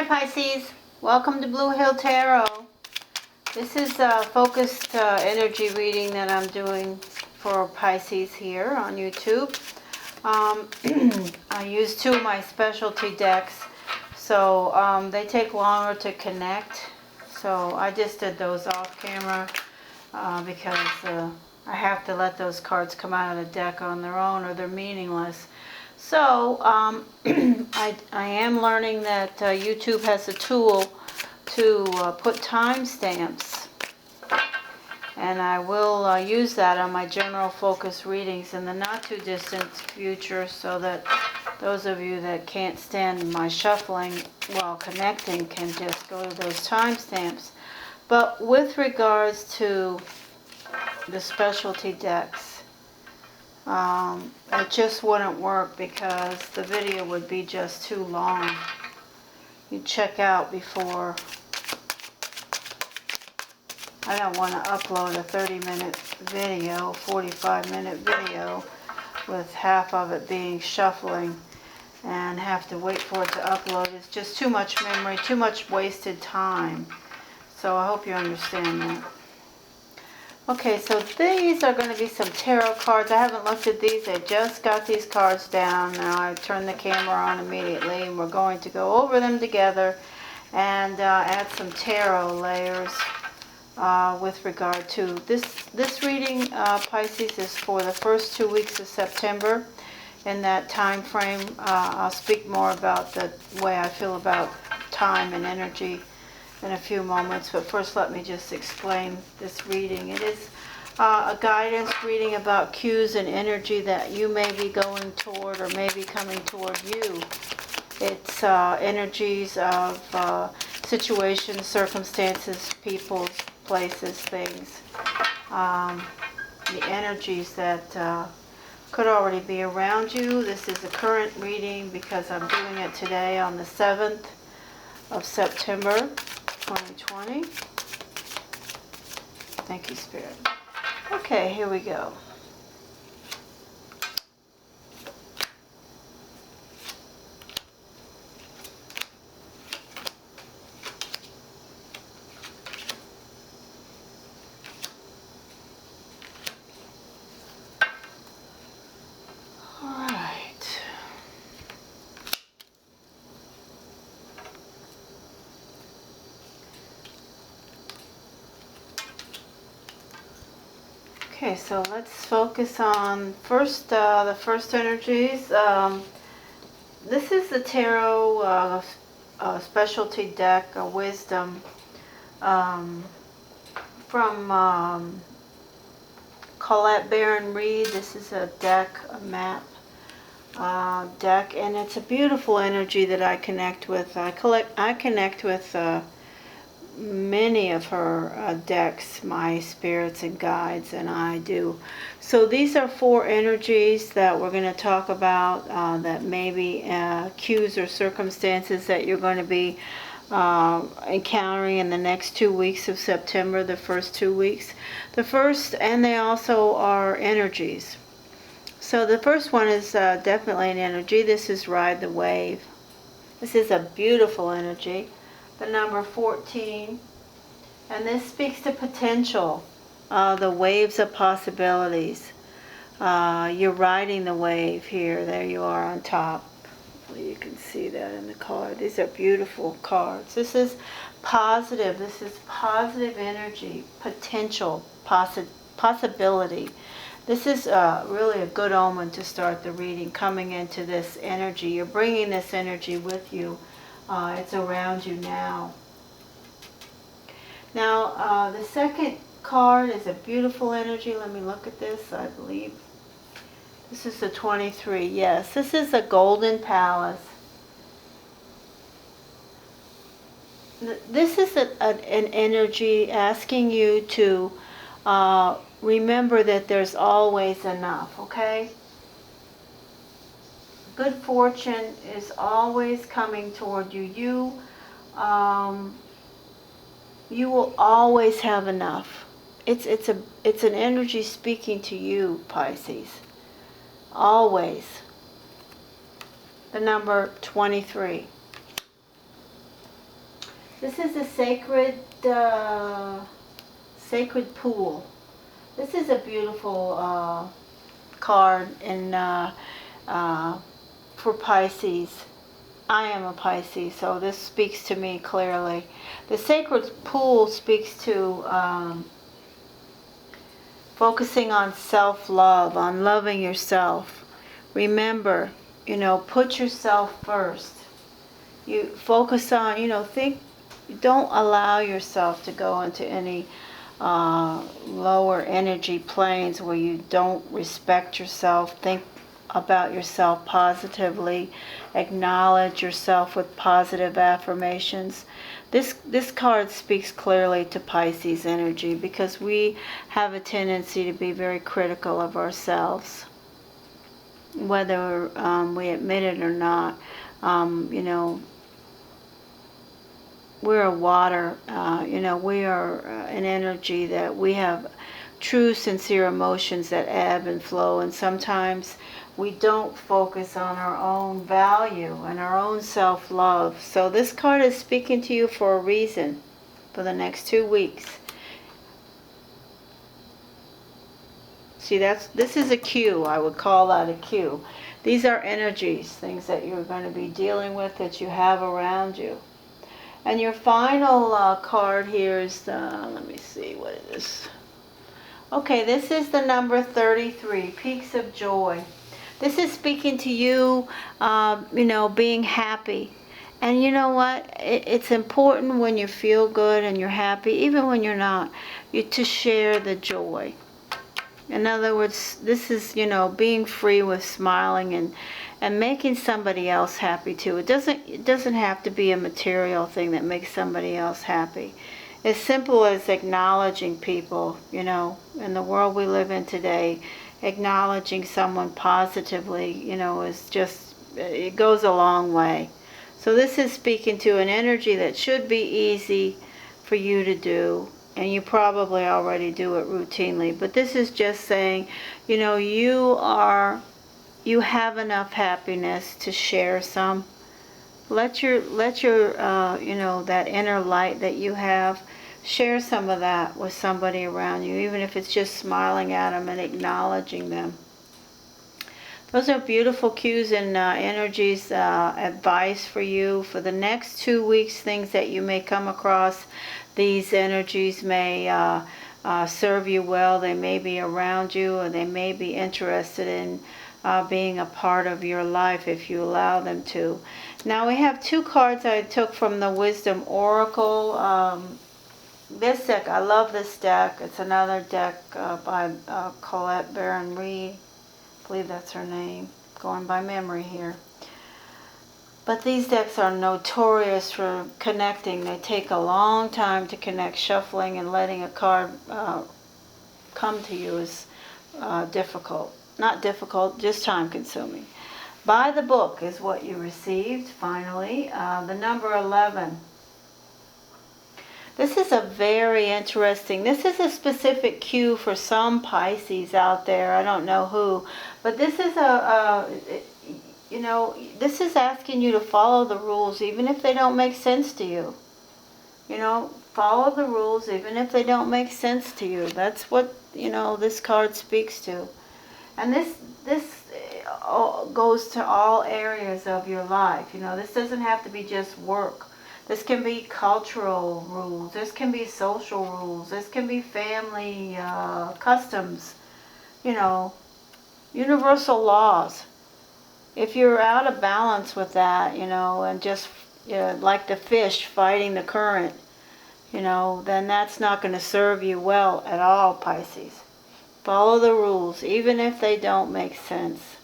Hi Pisces, welcome to Blue Hill Tarot. This is a focused energy reading that I'm doing for Pisces here on YouTube. I use two of my specialty decks, so they take longer to connect. So I just did those off camera because I have to let those cards come out of the deck on their own or they're meaningless. So I am learning that YouTube has a tool to put timestamps, and I will use that on my general focus readings in the not too distant future, so that those of you that can't stand my shuffling while connecting can just go to those timestamps. But with regards to the specialty decks, it just wouldn't work because the video would be just too long. You'd check out before. I don't want to upload a 30-minute video, 45-minute video with half of it being shuffling and have to wait for it to upload. It's just too much memory, too much wasted time. So I hope you understand that. Okay, so these are going to be some tarot cards. I haven't looked at these. I just got these cards down. Now I turn the camera on immediately, and we're going to go over them together and add some tarot layers with regard to this reading. Pisces is for the first 2 weeks of September. In that time frame, I'll speak more about the way I feel about time and energy in a few moments, but first let me just explain this reading. It is a guidance reading about cues and energy that you may be going toward or may be coming toward you. It's energies of situations, circumstances, people, places, things. The energies that could already be around you. This is a current reading because I'm doing it today on the 7th of September 2020. Thank you, Spirit. Okay, here we go. All right. Okay, so let's focus on first the first energies. This is the tarot specialty deck, Wisdom, from Colette Baron Reed. This is a deck, a map deck, and it's a beautiful energy that I connect with. I connect with many of her decks, my spirits and guides, and I do. So these are 4 energies that we're going to talk about that may be cues or circumstances that you're going to be encountering in the next 2 weeks of September, the first 2 weeks. The first, and they also are energies. So the first one is definitely an energy. This is Ride the Wave. This is a beautiful energy. The number 14, and this speaks to potential, the waves of possibilities. You're riding the wave here. There you are on top. Hopefully you can see that in the card. These are beautiful cards. This is positive. This is positive energy, potential, possibility. This is really a good omen to start the reading, coming into this energy. You're bringing this energy with you. It's around you now. Now, the second card is a beautiful energy. Let me look at this. I believe this is the 23. Yes, this is a golden palace. This is an energy asking you to remember that there's always enough, okay? Good fortune is always coming toward you. You will always have enough. It's an energy speaking to you, Pisces. Always. The number 23. This is a sacred pool. This is a beautiful card in for Pisces. I am a Pisces, so this speaks to me clearly. The sacred pool speaks to focusing on self-love, on loving yourself. Remember, put yourself first. You focus on, don't allow yourself to go into any lower energy planes where you don't respect yourself. Think about yourself positively. Acknowledge yourself with positive affirmations. This card speaks clearly to Pisces energy because we have a tendency to be very critical of ourselves, whether we admit it or not. We're a water, we are an energy that we have true, sincere emotions that ebb and flow, and sometimes we don't focus on our own value and our own self-love. So this card is speaking to you for a reason for the next 2 weeks. See, this is a cue. I would call that a cue. These are energies, things that you're going to be dealing with, that you have around you. And your final card here is, let me see, what is this? Okay, this is the number 33, Peaks of Joy. This is speaking to you, being happy. And you know what? It's important when you feel good and you're happy, even when you're not, to share the joy. In other words, this is, being free with smiling and making somebody else happy too. It doesn't have to be a material thing that makes somebody else happy. As simple as acknowledging people, in the world we live in today, acknowledging someone positively, is just, it goes a long way. So this is speaking to an energy that should be easy for you to do. And you probably already do it routinely, but this is just saying, you have enough happiness to share some. Let your that inner light that you have, share some of that with somebody around you, even if it's just smiling at them and acknowledging them. Those are beautiful cues and energies, advice for you for the next 2 weeks, things that you may come across. These energies may serve you well. They may be around you, or they may be interested in being a part of your life if you allow them to. Now we have 2 cards I took from the Wisdom Oracle. This deck, I love this deck. It's another deck by Colette Baron Reed. I believe that's her name. Going by memory here. But these decks are notorious for connecting. They take a long time to connect. Shuffling and letting a card come to you is difficult. Not difficult, just time consuming. Buy the book is what you received, finally. The number 11. This is a very interesting, this is a specific cue for some Pisces out there. I don't know who. But this is this is asking you to follow the rules even if they don't make sense to you. Follow the rules even if they don't make sense to you. That's what, this card speaks to. And this goes to all areas of your life. This doesn't have to be just work. This can be cultural rules. This can be social rules. This can be family customs. Universal laws. If you're out of balance with that, and just like the fish fighting the current, then that's not going to serve you well at all, Pisces. Follow the rules, even if they don't make sense.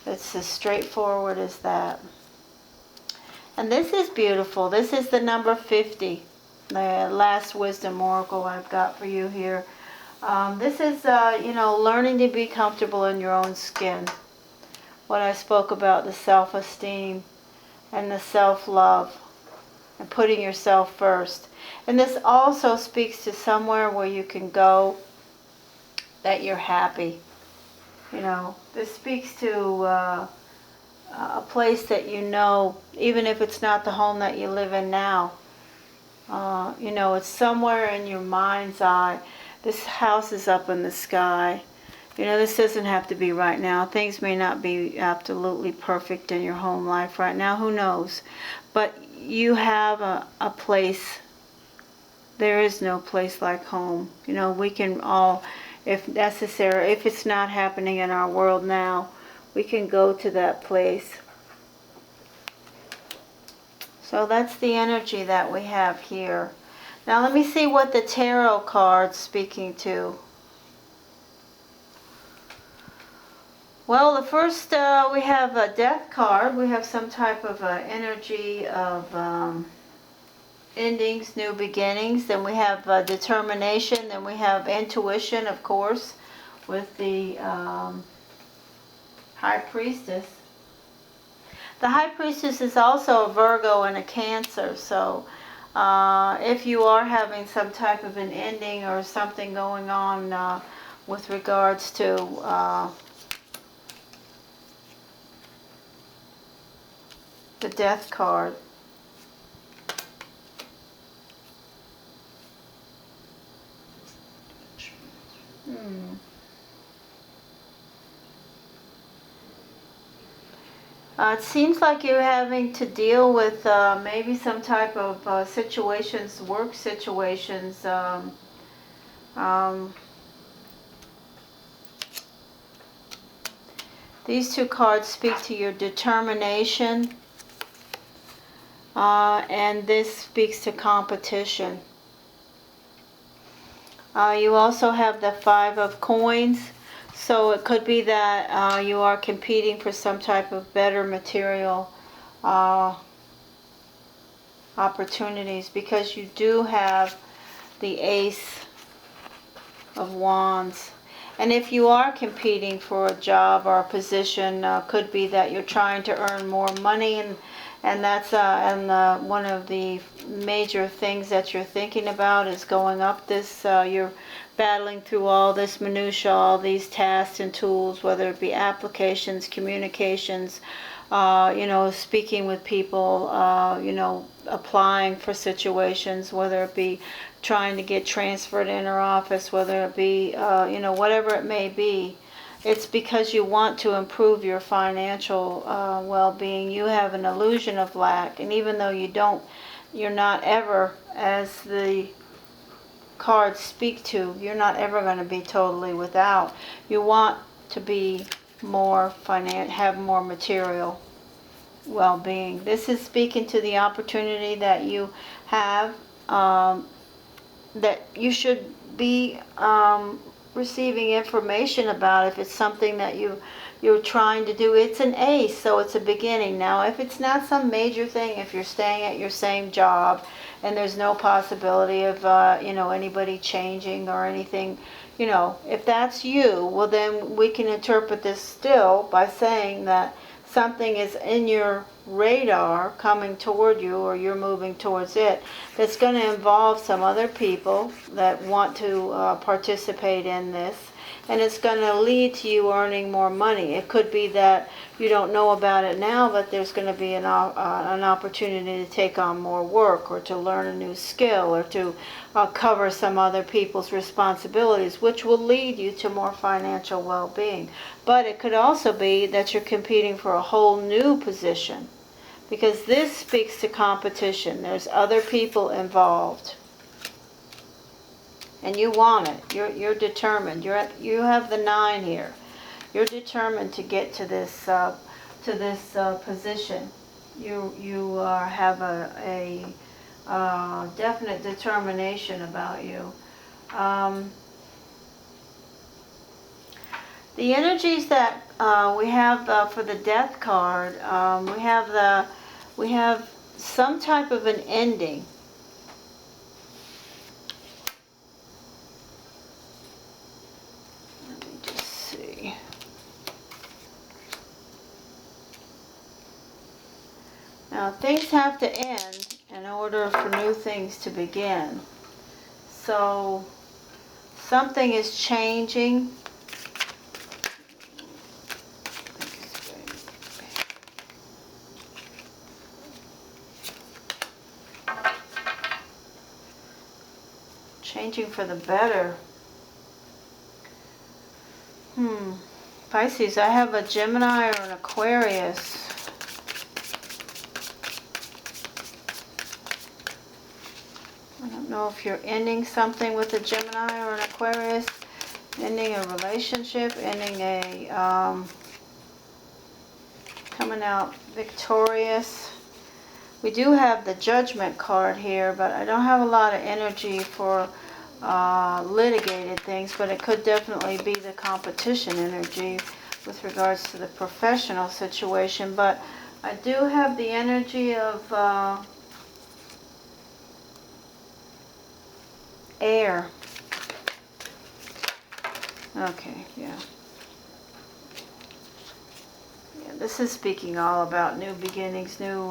It's as straightforward as that. And this is beautiful. This is the number 50, the last Wisdom Oracle I've got for you here. This is, learning to be comfortable in your own skin. What I spoke about, the self-esteem and the self-love and putting yourself first. And this also speaks to somewhere where you can go that you're happy. This speaks to a place that even if it's not the home that you live in now, You know, it's somewhere in your mind's eye. This house is up in the sky. You know, this doesn't have to be right now. Things may not be absolutely perfect in your home life right now. Who knows? But you have a place. There is no place like home. You know, we can all, if necessary, if it's not happening in our world now, we can go to that place. So that's the energy that we have here. Now let me see what the tarot card's speaking to. Well, the first, we have a death card. We have some type of energy of endings, new beginnings. Then we have determination. Then we have intuition, of course, with the High Priestess. The High Priestess is also a Virgo and a Cancer. So if you are having some type of an ending or something going on with regards to the death card. It seems like you're having to deal with maybe some type of situations, work situations. These two cards speak to your determination. And this speaks to competition. You also have the Five of Coins, so it could be that you are competing for some type of better material opportunities, because you do have the Ace of Wands. And if you are competing for a job or a position, could be that you're trying to earn more money, and that's one of the major things that you're thinking about is going up this. You're battling through all this minutia, all these tasks and tools, whether it be applications, communications, you know, speaking with people, you know, applying for situations, whether it be trying to get transferred in our office, whether it be, you know, whatever it may be. It's because you want to improve your financial well-being. You have an illusion of lack, and even though you don't, you're not ever, as the cards speak to, you're not ever going to be totally without. You want to be more have more material well-being. This is speaking to the opportunity that you have, that you should be receiving information about. If it's something that you're trying to do, it's an ace, so it's a beginning. Now if it's not some major thing, if you're staying at your same job and there's no possibility of you know, anybody changing or anything, you know, if that's you, well then we can interpret this still by saying that something is in your radar coming toward you, or you're moving towards it, that's going to involve some other people that want to participate in this, and it's going to lead to you earning more money. It could be that you don't know about it now, but there's going to be an opportunity to take on more work, or to learn a new skill, or to cover some other people's responsibilities, which will lead you to more financial well-being. But it could also be that you're competing for a whole new position, because this speaks to competition. There's other people involved, and you want it. You're determined. You have the 9 here. You're determined to get to this position. You have a definite determination about you. The energies that we have for the Death card, we have some type of an ending. Let me just see. Now things have to end in order for new things to begin. So something is changing. Changing for the better. Pisces, I have a Gemini or an Aquarius. I don't know if you're ending something with a Gemini or an Aquarius, ending a relationship, ending a, coming out victorious. We do have the Judgment card here, but I don't have a lot of energy for litigated things, but it could definitely be the competition energy with regards to the professional situation. But I do have the energy of air. Okay, yeah. Yeah, this is speaking all about new beginnings, new,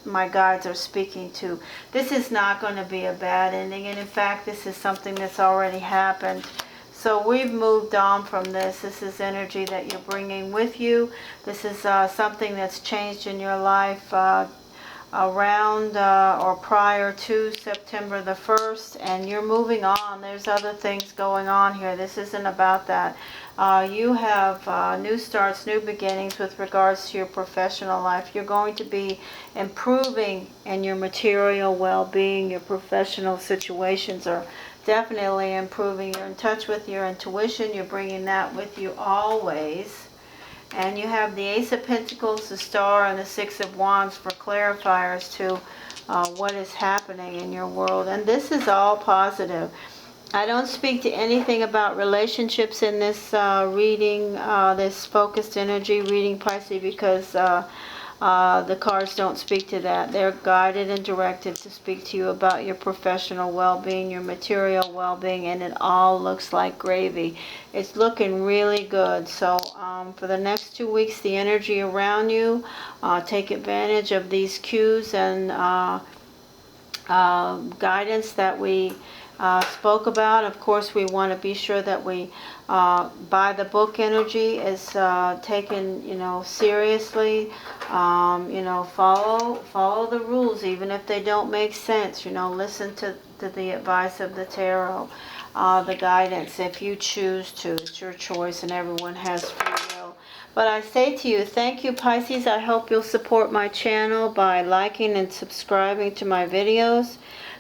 my guides are speaking to. This is not going to be a bad ending, and in fact, this is something that's already happened. So we've moved on from this. This is energy that you're bringing with you. This is something that's changed in your life around or prior to September the 1st, and you're moving on. There's other things going on here. This isn't about that. You have new starts, new beginnings with regards to your professional life. You're going to be improving in your material well-being. Your professional situations are definitely improving. You're in touch with your intuition. You're bringing that with you always. And you have the Ace of Pentacles, the Star, and the Six of Wands for clarifiers to what is happening in your world. And this is all positive. I don't speak to anything about relationships in this reading, this focused energy reading, Pisces, because the cards don't speak to that. They're guided and directed to speak to you about your professional well-being, your material well-being, and it all looks like gravy. It's looking really good. So for the next 2 weeks, the energy around you, take advantage of these cues and guidance that we spoke about. Of course, we want to be sure that we by the book energy is taken, seriously. Follow the rules, even if they don't make sense. Listen to the advice of the tarot, the guidance, if you choose to. It's your choice, and everyone has free will. But I say to you, thank you, Pisces. I hope you'll support my channel by liking and subscribing to my videos.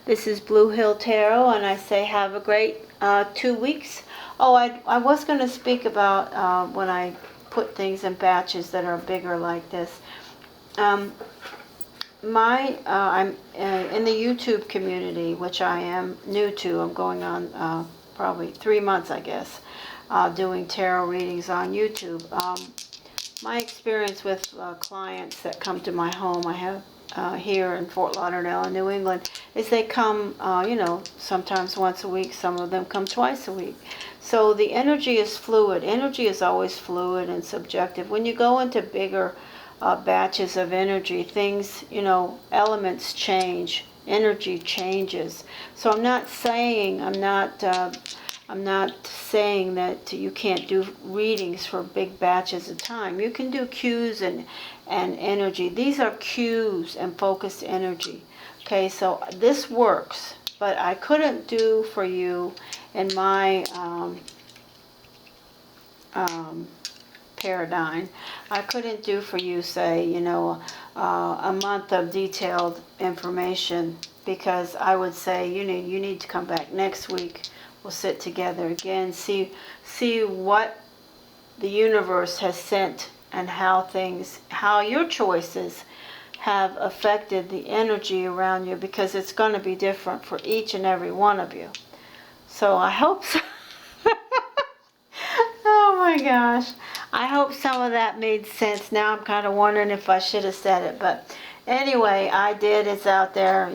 This is Blue Hill Tarot, and I say have a great 2 weeks. Oh, I was going to speak about when I put things in batches that are bigger like this. I'm in the YouTube community, which I am new to. I'm going on probably 3 months, I guess, doing tarot readings on YouTube. My experience with clients that come to my home, I have here in Fort Lauderdale in New England, is they come, sometimes once a week. Some of them come twice a week. So the energy is fluid. Energy is always fluid and subjective. When you go into bigger batches of energy, things, elements change. Energy changes. So I'm not saying that you can't do readings for big batches of time. You can do cues and energy. These are cues and focused energy. Okay, so this works, but I couldn't do for you in my paradigm. I couldn't do for you, say, a month of detailed information, because I would say you need to come back next week. We'll sit together again, see what the universe has sent and how your choices have affected the energy around you, because it's going to be different for each and every one of you. So I hope so. Oh my gosh. I hope some of that made sense. Now I'm kind of wondering if I should have said it, but anyway, I did. It's out there,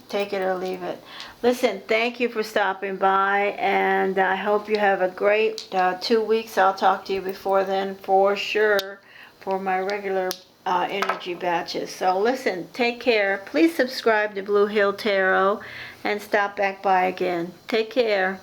take it or leave it. Listen, thank you for stopping by, and I hope you have a great 2 weeks. I'll talk to you before then for sure for my regular energy batches. So listen, take care. Please subscribe to Blue Hill Tarot and stop back by again. Take care.